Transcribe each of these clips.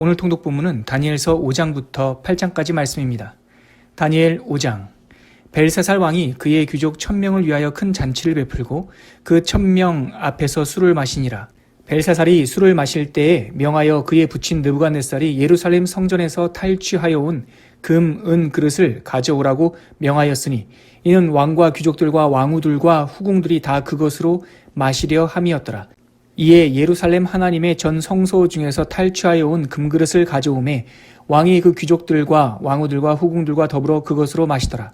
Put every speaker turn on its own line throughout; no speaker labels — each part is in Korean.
오늘 통독 본문은 다니엘서 5장부터 8장까지 말씀입니다. 다니엘 5장. 벨사살 왕이 그의 귀족 1000명을 위하여 큰 잔치를 베풀고 그 1000명 앞에서 술을 마시니라. 벨사살이 술을 마실 때에 명하여 그의 부친 느부갓네살이 예루살렘 성전에서 탈취하여 온 금, 은 그릇을 가져오라고 명하였으니 이는 왕과 귀족들과 왕후들과 후궁들이 다 그것으로 마시려 함이었더라. 이에 예루살렘 하나님의 전 성소 중에서 탈취하여 온 금그릇을 가져오매 왕이 그 귀족들과 왕후들과 후궁들과 더불어 그것으로 마시더라.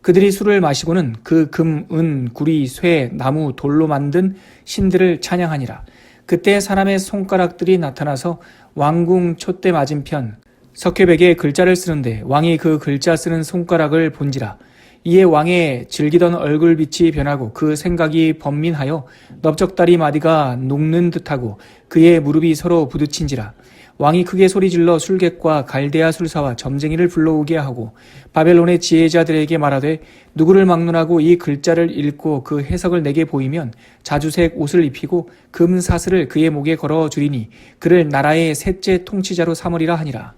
그들이 술을 마시고는 그 금, 은, 구리, 쇠, 나무, 돌로 만든 신들을 찬양하니라. 그때 사람의 손가락들이 나타나서 왕궁 촛대 맞은편 석회백에 글자를 쓰는데 왕이 그 글자 쓰는 손가락을 본지라. 이에 왕의 즐기던 얼굴빛이 변하고 그 생각이 번민하여 넓적다리 마디가 녹는 듯하고 그의 무릎이 서로 부딪힌지라. 왕이 크게 소리질러 술객과 갈대아 술사와 점쟁이를 불러오게 하고 바벨론의 지혜자들에게 말하되 누구를 막론하고 이 글자를 읽고 그 해석을 내게 보이면 자주색 옷을 입히고 금사슬을 그의 목에 걸어 주리니 그를 나라의 셋째 통치자로 삼으리라 하니라.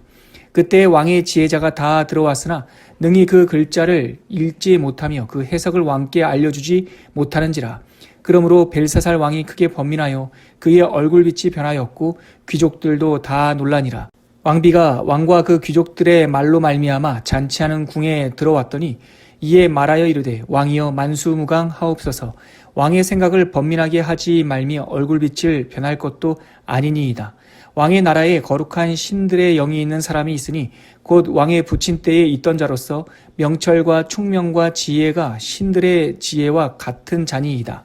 그때 왕의 지혜자가 다 들어왔으나 능히 그 글자를 읽지 못하며 그 해석을 왕께 알려주지 못하는지라. 그러므로 벨사살 왕이 크게 번민하여 그의 얼굴빛이 변하였고 귀족들도 다 놀라니라. 왕비가 왕과 그 귀족들의 말로 말미암아 잔치하는 궁에 들어왔더니 이에 말하여 이르되 왕이여 만수무강하옵소서. 왕의 생각을 번민하게 하지 말며 얼굴빛을 변할 것도 아니니이다. 왕의 나라에 거룩한 신들의 영이 있는 사람이 있으니 곧 왕의 부친 때에 있던 자로서 명철과 충명과 지혜가 신들의 지혜와 같은 자니이다.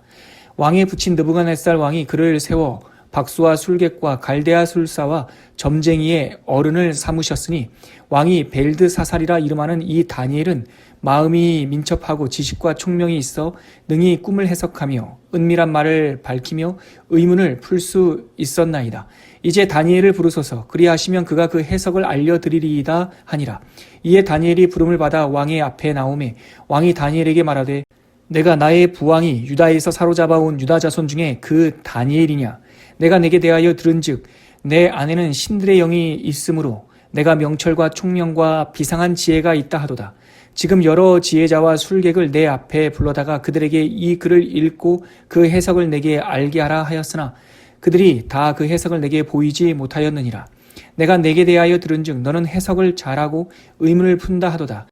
왕의 부친 느부갓네살 왕이 그를 세워 박수와 술객과 갈대아 술사와 점쟁이의 어른을 삼으셨으니 왕이 벨드사살이라 이름하는 이 다니엘은 마음이 민첩하고 지식과 총명이 있어 능히 꿈을 해석하며 은밀한 말을 밝히며 의문을 풀 수 있었나이다. 이제 다니엘을 부르소서. 그리하시면 그가 그 해석을 알려드리리이다 하니라. 이에 다니엘이 부름을 받아 왕의 앞에 나오매 왕이 다니엘에게 말하되 내가 나의 부왕이 유다에서 사로잡아온 유다 자손 중에 그 다니엘이냐. 내가 내게 대하여 들은즉 내 안에는 신들의 영이 있으므로 내가 명철과 총명과 비상한 지혜가 있다 하도다. 지금 여러 지혜자와 술객을 내 앞에 불러다가 그들에게 이 글을 읽고 그 해석을 내게 알게 하라 하였으나 그들이 다 그 해석을 내게 보이지 못하였느니라. 내가 내게 대하여 들은즉 너는 해석을 잘하고 의문을 푼다 하도다.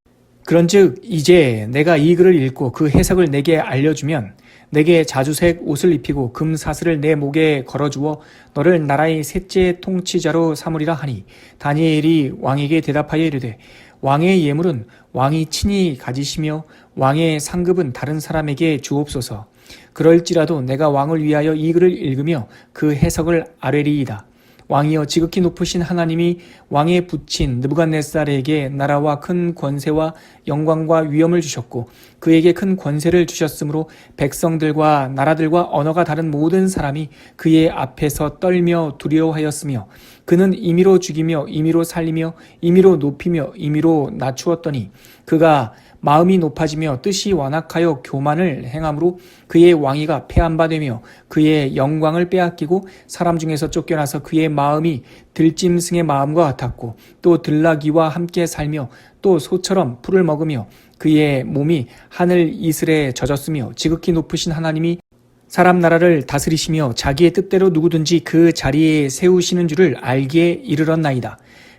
그런즉 이제 내가 이 글을 읽고 그 해석을 내게 알려주면 내게 자주색 옷을 입히고 금사슬을 내 목에 걸어주어 너를 나라의 셋째 통치자로 삼으리라 하니 다니엘이 왕에게 대답하여 이르되 왕의 예물은 왕이 친히 가지시며 왕의 상급은 다른 사람에게 주옵소서. 그럴지라도 내가 왕을 위하여 이 글을 읽으며 그 해석을 아뢰리이다. 왕이여 지극히 높으신 하나님이 왕의 부친 느부갓네살에게 나라와 큰 권세와 영광과 위엄을 주셨고 그에게 큰 권세를 주셨으므로 백성들과 나라들과 언어가 다른 모든 사람이 그의 앞에서 떨며 두려워하였으며 그는 임의로 죽이며 임의로 살리며 임의로 높이며 임의로 낮추었더니 그가 마음이 높아지며 뜻이 완악하여 교만을 행함으로 그의 왕위가 폐한바되며 그의 영광을 빼앗기고 사람 중에서 쫓겨나서 그의 마음이 들짐승의 마음과 같았고 또 들나귀와 함께 살며 또 소처럼 풀을 먹으며 그의 몸이 하늘 이슬에 젖었으며 지극히 높으신 하나님이 사람 나라를 다스리시며 자기의 뜻대로 누구든지 그 자리에 세우시는 줄을 알기에 이르렀나이다.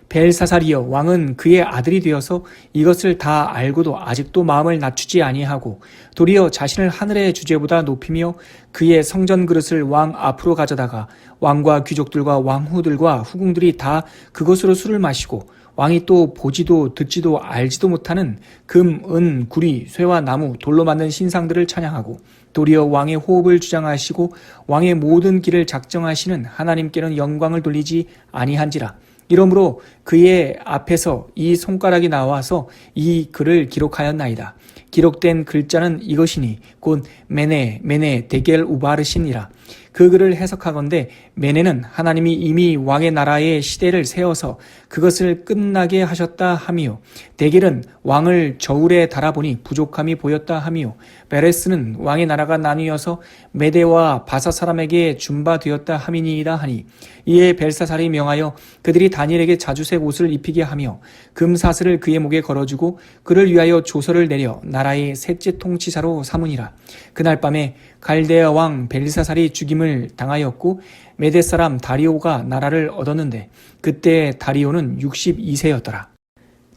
벨사살이여 왕은 그의 아들이 되어서 이것을 다 알고도 아직도 마음을 낮추지 아니하고 도리어 자신을 하늘의 주제보다 높이며 그의 성전 그릇을 왕 앞으로 가져다가 왕과 귀족들과 왕후들과 후궁들이 다 그것으로 술을 마시고 왕이 또 보지도 듣지도 알지도 못하는 금, 은, 구리, 쇠와 나무, 돌로 만든 신상들을 찬양하고 도리어 왕의 호흡을 주장하시고 왕의 모든 길을 작정하시는 하나님께는 영광을 돌리지 아니한지라. 이러므로 그의 앞에서 이 손가락이 나와서 이 글을 기록하였나이다. 기록된 글자는 이것이니 곧 메네 데겔 우바르신이라. 그 글을 해석하건대 메네는 하나님이 이미 왕의 나라의 시대를 세워서 그것을 끝나게 하셨다 함이요, 데겔은 왕을 저울에 달아보니 부족함이 보였다 함이요, 베레스는 왕의 나라가 나뉘어서 메대와 바사 사람에게 준바되었다 함이니이다 하니, 이에 벨사살이 명하여 그들이 다니엘에게 자주색 옷을 입히게 하며 금사슬을 그의 목에 걸어주고 그를 위하여 조서를 내려 나라의 셋째 통치사로 삼으니라. 그날 밤에 갈대아 왕 벨사살이 죽임을 당하였고 메대 사람 다리오가 나라를 얻었는데 그때 다리오는 62세였더라.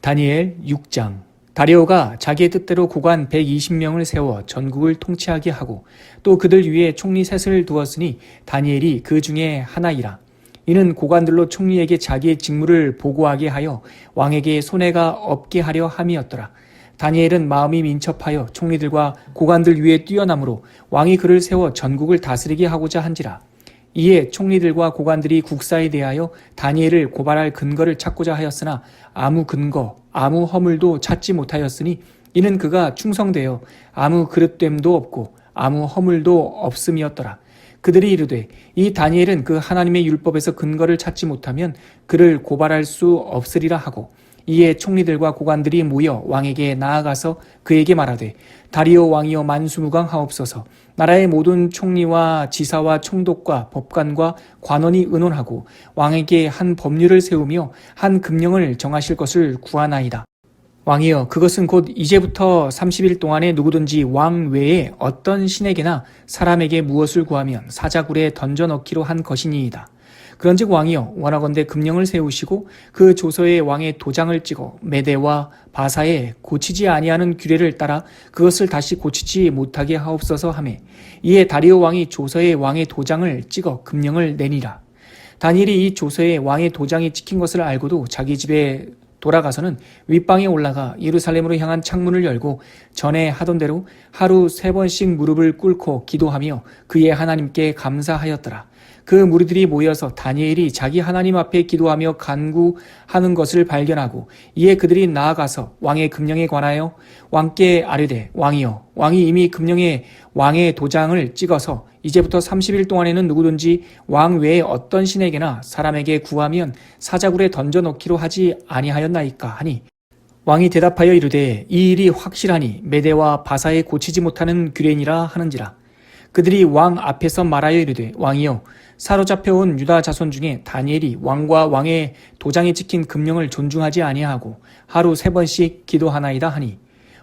다니엘 6장. 다리오가 자기의 뜻대로 고관 120명을 세워 전국을 통치하게 하고 또 그들 위에 총리 셋을 두었으니 다니엘이 그 중에 하나이라. 이는 고관들로 총리에게 자기의 직무를 보고하게 하여 왕에게 손해가 없게 하려 함이었더라. 다니엘은 마음이 민첩하여 총리들과 고관들 위에 뛰어남으로 왕이 그를 세워 전국을 다스리게 하고자 한지라. 이에 총리들과 고관들이 국사에 대하여 다니엘을 고발할 근거를 찾고자 하였으나 아무 근거, 아무 허물도 찾지 못하였으니 이는 그가 충성되어 아무 그릇됨도 없고 아무 허물도 없음이었더라. 그들이 이르되 이 다니엘은 그 하나님의 율법에서 근거를 찾지 못하면 그를 고발할 수 없으리라 하고, 이에 총리들과 고관들이 모여 왕에게 나아가서 그에게 말하되 다리오 왕이여 만수무강하옵소서. 나라의 모든 총리와 지사와 총독과 법관과 관원이 의논하고 왕에게 한 법률을 세우며 한 금령을 정하실 것을 구하나이다. 왕이여, 그것은 곧 이제부터 30일 동안에 누구든지 왕 외에 어떤 신에게나 사람에게 무엇을 구하면 사자굴에 던져 넣기로 한 것이니이다. 그런즉 왕이여, 원하건대 금령을 세우시고 그 조서에 왕의 도장을 찍어 메대와 바사에 고치지 아니하는 규례를 따라 그것을 다시 고치지 못하게 하옵소서 하매, 이에 다리오 왕이 조서에 왕의 도장을 찍어 금령을 내니라. 다니엘이 이 조서에 왕의 도장이 찍힌 것을 알고도 자기 집에 돌아가서는 윗방에 올라가 예루살렘으로 향한 창문을 열고 전에 하던 대로 하루 3번씩 무릎을 꿇고 기도하며 그의 하나님께 감사하였더라. 그 무리들이 모여서 다니엘이 자기 하나님 앞에 기도하며 간구하는 것을 발견하고, 이에 그들이 나아가서 왕의 금령에 관하여 왕께 아뢰되 왕이여, 왕이 이미 금령에 왕의 도장을 찍어서 이제부터 30일 동안에는 누구든지 왕 외에 어떤 신에게나 사람에게 구하면 사자굴에 던져 넣기로 하지 아니하였나이까 하니, 왕이 대답하여 이르되 이 일이 확실하니 메대와 바사에 고치지 못하는 규례니라 하는지라. 그들이 왕 앞에서 말하여 이르되 왕이여, 사로잡혀온 유다 자손 중에 다니엘이 왕과 왕의 도장에 찍힌 금령을 존중하지 아니하고 하루 3번씩 기도하나이다 하니,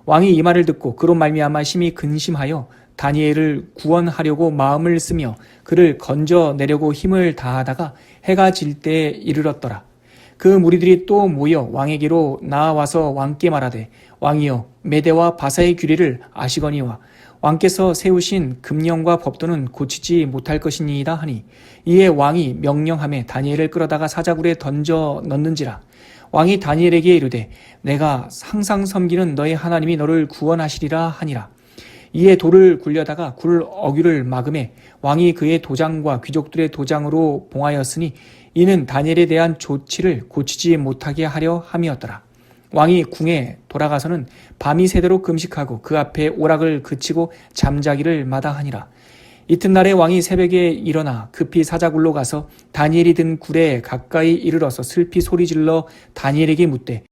왕이 이 말을 듣고 그로 말미암아 심히 근심하여 다니엘을 구원하려고 마음을 쓰며 그를 건져내려고 힘을 다하다가 해가 질 때에 이르렀더라. 그 무리들이 또 모여 왕에게로 나아와서 왕께 말하되 왕이여, 메대와 바사의 규례를 아시거니와 왕께서 세우신 금령과 법도는 고치지 못할 것이니이다 하니, 이에 왕이 명령하며 다니엘을 끌어다가 사자굴에 던져 넣는지라. 왕이 다니엘에게 이르되 내가 항상 섬기는 너의 하나님이 너를 구원하시리라 하니라. 이에 돌을 굴려다가 굴 어귀를 막음에 왕이 그의 도장과 귀족들의 도장으로 봉하였으니 이는 다니엘에 대한 조치를 고치지 못하게 하려 함이었더라. 왕이 궁에 돌아가서는 밤이 새도록 금식하고 그 앞에 오락을 그치고 잠자기를 마다하니라. 이튿날에 왕이 새벽에 일어나 급히 사자굴로 가서 다니엘이 든 굴에 가까이 이르러서 슬피 소리질러 다니엘에게 묻되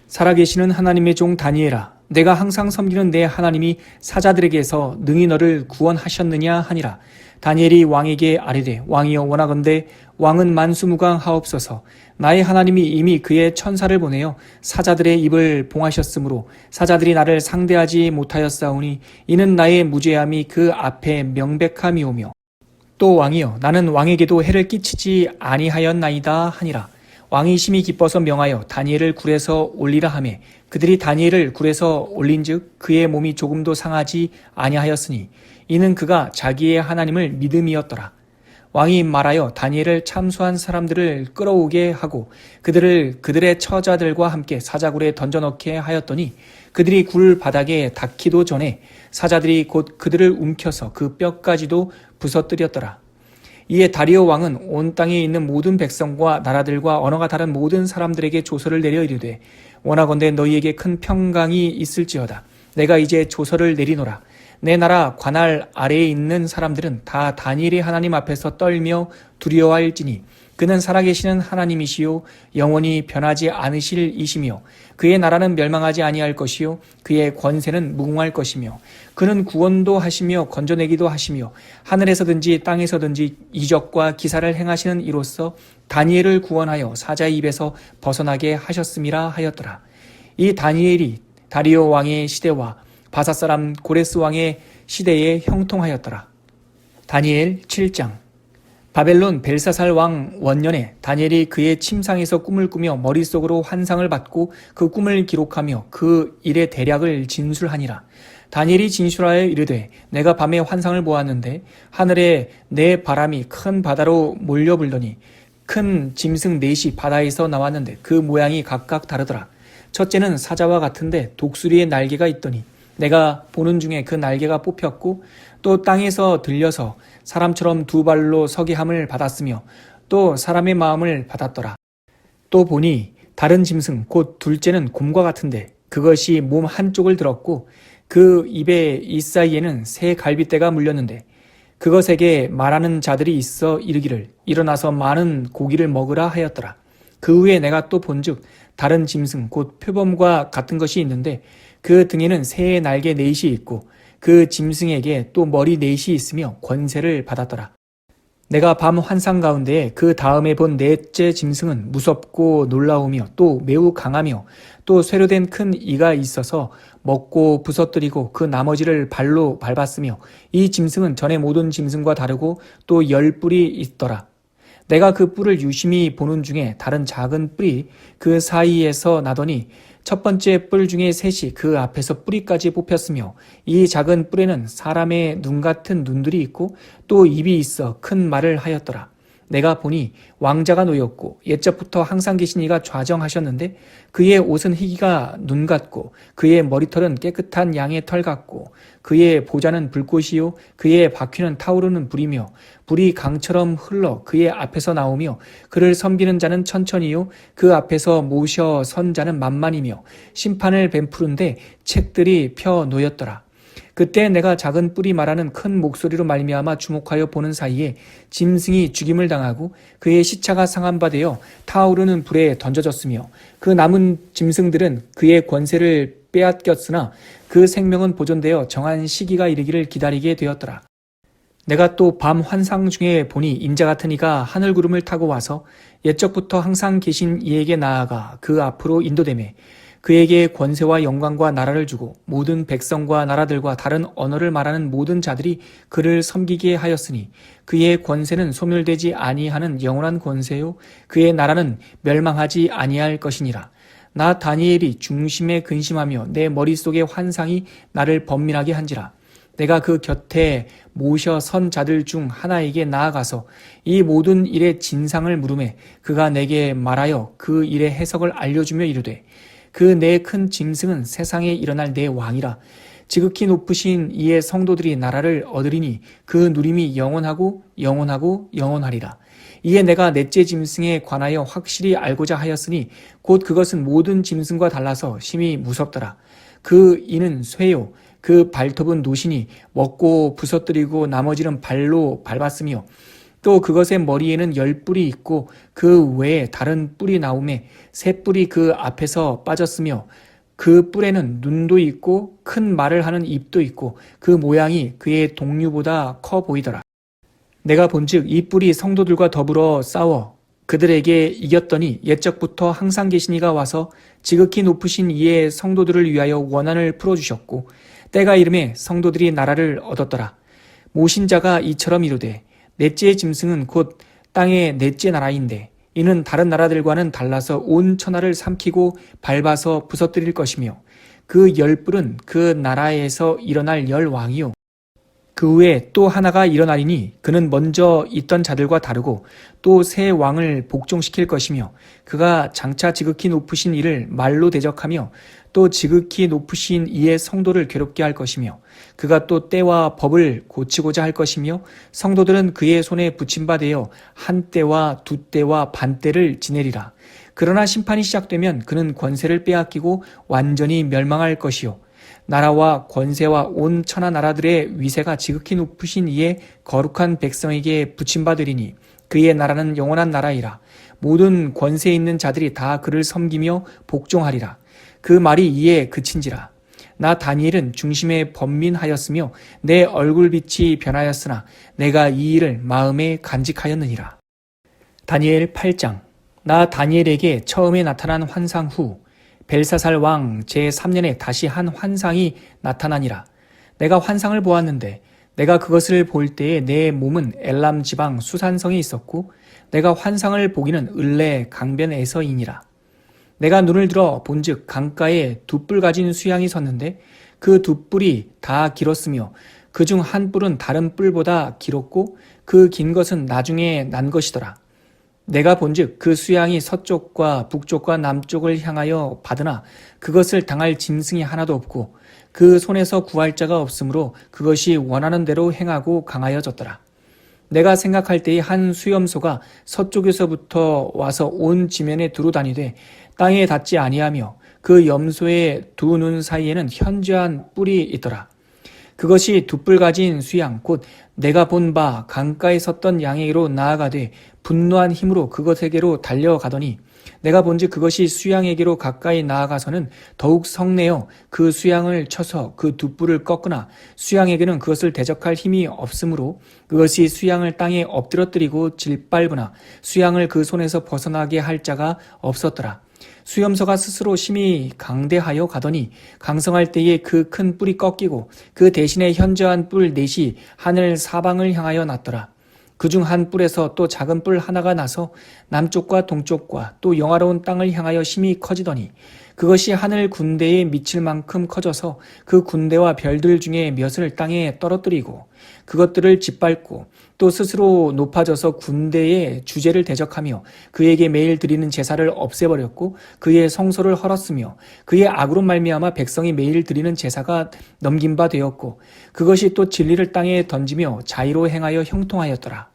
살아계시는 하나님의 종 다니엘아, 내가 항상 섬기는 내 하나님이 사자들에게서 능히 너를 구원하셨느냐 하니라. 다니엘이 왕에게 아뢰되 왕이여, 원하건대 왕은 만수무강하옵소서. 나의 하나님이 이미 그의 천사를 보내어 사자들의 입을 봉하셨으므로 사자들이 나를 상대하지 못하였사오니 이는 나의 무죄함이 그 앞에 명백함이오며, 또 왕이여, 나는 왕에게도 해를 끼치지 아니하였나이다 하니라. 왕이 심히 기뻐서 명하여 다니엘을 굴에서 올리라 하매 그들이 다니엘을 굴에서 올린즉 그의 몸이 조금도 상하지 아니하였으니 이는 그가 자기의 하나님을 믿음이었더라. 왕이 말하여 다니엘을 참수한 사람들을 끌어오게 하고 그들을 그들의 처자들과 함께 사자굴에 던져넣게 하였더니 그들이 굴 바닥에 닿기도 전에 사자들이 곧 그들을 움켜서 그 뼈까지도 부서뜨렸더라. 이에 다리오 왕은 온 땅에 있는 모든 백성과 나라들과 언어가 다른 모든 사람들에게 조서를 내려 이르되 원하건대 너희에게 큰 평강이 있을지어다. 내가 이제 조서를 내리노라. 내 나라 관할 아래에 있는 사람들은 다 다니엘의 하나님 앞에서 떨며 두려워할지니 그는 살아계시는 하나님이시요 영원히 변하지 않으실 이시며 그의 나라는 멸망하지 아니할 것이요 그의 권세는 무궁할 것이며 그는 구원도 하시며 건져내기도 하시며 하늘에서든지 땅에서든지 이적과 기사를 행하시는 이로써 다니엘을 구원하여 사자의 입에서 벗어나게 하셨음이라 하였더라. 이 다니엘이 다리오 왕의 시대와 바사 사람 고레스 왕의 시대에 형통하였더라. 다니엘 7장. 바벨론 벨사살 왕 원년에 다니엘이 그의 침상에서 꿈을 꾸며 머릿속으로 환상을 받고 그 꿈을 기록하며 그 일의 대략을 진술하니라. 다니엘이 진술하여 이르되 내가 밤에 환상을 보았는데 하늘에 내 바람이 큰 바다로 몰려 불더니 큰 짐승 넷이 바다에서 나왔는데 그 모양이 각각 다르더라. 첫째는 사자와 같은데 독수리의 날개가 있더니 내가 보는 중에 그 날개가 뽑혔고 또 땅에서 들려서 사람처럼 두 발로 서게 함을 받았으며 또 사람의 마음을 받았더라. 또 보니 다른 짐승 곧 둘째는 곰과 같은데 그것이 몸 한쪽을 들었고 그 입의 이사이에는 새 갈빗대가 물렸는데 그것에게 말하는 자들이 있어 이르기를 일어나서 많은 고기를 먹으라 하였더라. 그 후에 내가 또 본즉 다른 짐승 곧 표범과 같은 것이 있는데 그 등에는 새의 날개 넷이 있고 그 짐승에게 또 머리 넷이 있으며 권세를 받았더라. 내가 밤 환상 가운데 그 다음에 본 넷째 짐승은 무섭고 놀라우며 또 매우 강하며 또 쇠로된 큰 이가 있어서 먹고 부서뜨리고 그 나머지를 발로 밟았으며 이 짐승은 전에 모든 짐승과 다르고 또 10뿔이 있더라. 내가 그 뿔을 유심히 보는 중에 다른 작은 뿔이 그 사이에서 나더니 첫 번째 뿔 중에 셋이 그 앞에서 뿌리까지 뽑혔으며 이 작은 뿔에는 사람의 눈 같은 눈들이 있고 또 입이 있어 큰 말을 하였더라. 내가 보니 왕자가 놓였고 옛적부터 항상 계신 이가 좌정하셨는데 그의 옷은 희기가 눈 같고 그의 머리털은 깨끗한 양의 털 같고 그의 보좌는 불꽃이요 그의 바퀴는 타오르는 불이며 불이 강처럼 흘러 그의 앞에서 나오며 그를 섬기는 자는 천천히요 그 앞에서 모셔 선 자는 만만이며 심판을 베푸는데 책들이 펴 놓였더라. 그때 내가 작은 뿔이 말하는 큰 목소리로 말미암아 주목하여 보는 사이에 짐승이 죽임을 당하고 그의 시차가 상한 바 되어 타오르는 불에 던져졌으며 그 남은 짐승들은 그의 권세를 빼앗겼으나 그 생명은 보존되어 정한 시기가 이르기를 기다리게 되었더라. 내가 또 밤 환상 중에 보니 인자 같은 이가 하늘 구름을 타고 와서 옛적부터 항상 계신 이에게 나아가 그 앞으로 인도되매 그에게 권세와 영광과 나라를 주고 모든 백성과 나라들과 다른 언어를 말하는 모든 자들이 그를 섬기게 하였으니 그의 권세는 소멸되지 아니하는 영원한 권세요 그의 나라는 멸망하지 아니할 것이니라. 나 다니엘이 중심에 근심하며 내 머릿속의 환상이 나를 번민하게 한지라. 내가 그 곁에 모셔 선 자들 중 하나에게 나아가서 이 모든 일의 진상을 물으매 그가 내게 말하여 그 일의 해석을 알려주며 이르되 그 네 큰 짐승은 세상에 일어날 내 왕이라. 지극히 높으신 이의 성도들이 나라를 얻으리니 그 누림이 영원하고 영원하고 영원하리라. 이에 내가 넷째 짐승에 관하여 확실히 알고자 하였으니 곧 그것은 모든 짐승과 달라서 심히 무섭더라. 그 이는 쇠요 그 발톱은 노시니 먹고 부서뜨리고 나머지는 발로 밟았으며 또 그것의 머리에는 10뿔이 있고 그 외에 다른 뿔이 나오매 새 뿔이 그 앞에서 빠졌으며 그 뿔에는 눈도 있고 큰 말을 하는 입도 있고 그 모양이 그의 동류보다 커 보이더라. 내가 본즉 이 뿔이 성도들과 더불어 싸워 그들에게 이겼더니 옛적부터 항상 계신 이가 와서 지극히 높으신 이의 성도들을 위하여 원한을 풀어주셨고 때가 이름에 성도들이 나라를 얻었더라. 모신 자가 이처럼 이르되 넷째 짐승은 곧 땅의 넷째 나라인데 이는 다른 나라들과는 달라서 온 천하를 삼키고 밟아서 부서뜨릴 것이며 그 10뿔은 그 나라에서 일어날 10왕이요 그 후에 또 하나가 일어나리니 그는 먼저 있던 자들과 다르고 또 새 왕을 복종시킬 것이며 그가 장차 지극히 높으신 이를 말로 대적하며 또 지극히 높으신 이의 성도를 괴롭게 할 것이며 그가 또 때와 법을 고치고자 할 것이며 성도들은 그의 손에 붙임 바 되어 한 때와 두 때와 반 때를 지내리라. 그러나 심판이 시작되면 그는 권세를 빼앗기고 완전히 멸망할 것이요 나라와 권세와 온 천하 나라들의 위세가 지극히 높으신 이의 거룩한 백성에게 붙임받으리니 그의 나라는 영원한 나라이라. 모든 권세 있는 자들이 다 그를 섬기며 복종하리라. 그 말이 이에 그친지라. 나 다니엘은 중심에 번민하였으며 내 얼굴빛이 변하였으나 내가 이 일을 마음에 간직하였느니라. 다니엘 8장. 나 다니엘에게 처음에 나타난 환상 후 벨사살 왕 제3년에 다시 한 환상이 나타나니라. 내가 환상을 보았는데 내가 그것을 볼 때에 내 몸은 엘람 지방 수산성에 있었고 내가 환상을 보기는 을레 강변에서이니라. 내가 눈을 들어 본즉 강가에 두 뿔 가진 수양이 섰는데 그 두 뿔이 다 길었으며 그중 한 뿔은 다른 뿔보다 길었고 그 긴 것은 나중에 난 것이더라. 내가 본즉 그 수양이 서쪽과 북쪽과 남쪽을 향하여 받으나 그것을 당할 짐승이 하나도 없고 그 손에서 구할 자가 없으므로 그것이 원하는 대로 행하고 강하여졌더라. 내가 생각할 때에 한 수염소가 서쪽에서부터 와서 온 지면에 두루 다니되 땅에 닿지 아니하며 그 염소의 두 눈 사이에는 현저한 뿔이 있더라. 그것이 두 뿔 가진 수양 곧 내가 본 바 강가에 섰던 양에게로 나아가되 분노한 힘으로 그것에게로 달려가더니 내가 본즉 그것이 수양에게로 가까이 나아가서는 더욱 성내어 그 수양을 쳐서 그 두 뿔을 꺾으나 수양에게는 그것을 대적할 힘이 없으므로 그것이 수양을 땅에 엎드러뜨리고 질밟으나 수양을 그 손에서 벗어나게 할 자가 없었더라. 수염소가 스스로 심히 강대하여 가더니 강성할 때에 그 큰 뿔이 꺾이고 그 대신에 현저한 뿔 넷이 하늘 사방을 향하여 났더라. 그중 한 뿔에서 또 작은 뿔 하나가 나서 남쪽과 동쪽과 또 영화로운 땅을 향하여 심히 커지더니 그것이 하늘 군대에 미칠 만큼 커져서 그 군대와 별들 중에 몇을 땅에 떨어뜨리고 그것들을 짓밟고 또 스스로 높아져서 군대의 주제를 대적하며 그에게 매일 드리는 제사를 없애버렸고 그의 성소를 헐었으며 그의 악으로 말미암아 백성이 매일 드리는 제사가 넘긴 바 되었고 그것이 또 진리를 땅에 던지며 자의로 행하여 형통하였더라.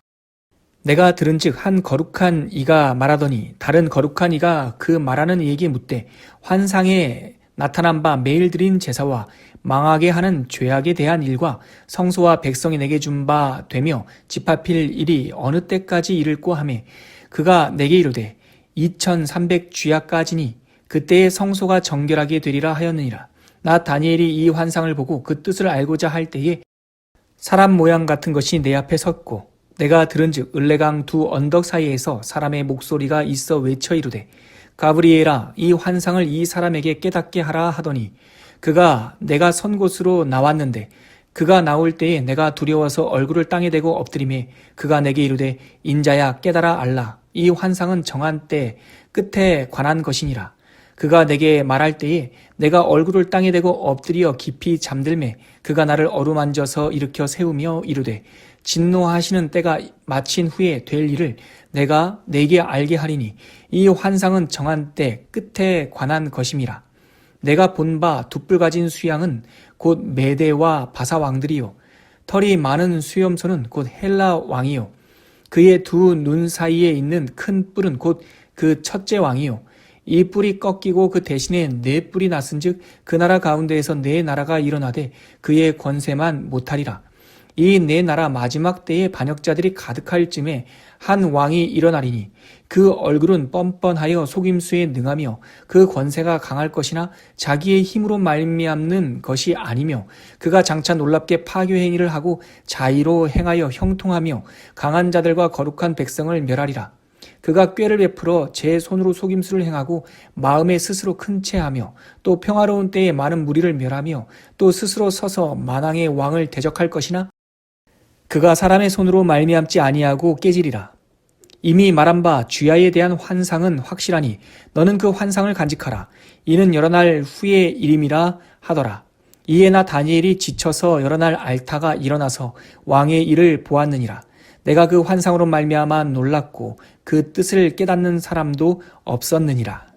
내가 들은즉 한 거룩한 이가 말하더니 다른 거룩한 이가 그 말하는 이에게 묻되 환상에 나타난 바 매일 드린 제사와 망하게 하는 죄악에 대한 일과 성소와 백성이 내게 준 바 되며 집합힐 일이 어느 때까지 이를꼬 하매 그가 내게 이르되 2300주야까지니 그때의 성소가 정결하게 되리라 하였느니라. 나 다니엘이 이 환상을 보고 그 뜻을 알고자 할 때에 사람 모양 같은 것이 내 앞에 섰고 내가 들은즉 을레강 두 언덕 사이에서 사람의 목소리가 있어 외쳐 이르되 가브리엘아 이 환상을 이 사람에게 깨닫게 하라 하더니 그가 내가 선 곳으로 나왔는데 그가 나올 때에 내가 두려워서 얼굴을 땅에 대고 엎드리매 그가 내게 이르되 인자야 깨달아 알라 이 환상은 정한 때 끝에 관한 것이니라. 그가 내게 말할 때에 내가 얼굴을 땅에 대고 엎드려 깊이 잠들매 그가 나를 어루만져서 일으켜 세우며 이르되 진노하시는 때가 마친 후에 될 일을 내가 내게 알게 하리니 이 환상은 정한 때 끝에 관한 것임이라. 내가 본 바 두 뿔 가진 수양은 곧 메대와 바사 왕들이요 털이 많은 수염소는 곧 헬라 왕이요 그의 두 눈 사이에 있는 큰 뿔은 곧 그 첫째 왕이요 이 뿔이 꺾이고 그 대신에 네 뿔이 났은즉 그 나라 가운데에서 네 나라가 일어나되 그의 권세만 못하리라. 이 네 나라 마지막 때에 반역자들이 가득할 쯤에 한 왕이 일어나리니 그 얼굴은 뻔뻔하여 속임수에 능하며 그 권세가 강할 것이나 자기의 힘으로 말미암는 것이 아니며 그가 장차 놀랍게 파괴 행위를 하고 자의로 행하여 형통하며 강한 자들과 거룩한 백성을 멸하리라. 그가 꾀를 베풀어 제 손으로 속임수를 행하고 마음에 스스로 큰 채하며 또 평화로운 때에 많은 무리를 멸하며 또 스스로 서서 만왕의 왕을 대적할 것이나 그가 사람의 손으로 말미암지 아니하고 깨지리라. 이미 말한 바 주야에 대한 환상은 확실하니 너는 그 환상을 간직하라. 이는 여러 날 후의 일임이라 하더라. 이에 나 다니엘이 지쳐서 여러 날 앓다가 일어나서 왕의 일을 보았느니라. 내가 그 환상으로 말미암아 놀랐고 그 뜻을 깨닫는 사람도 없었느니라.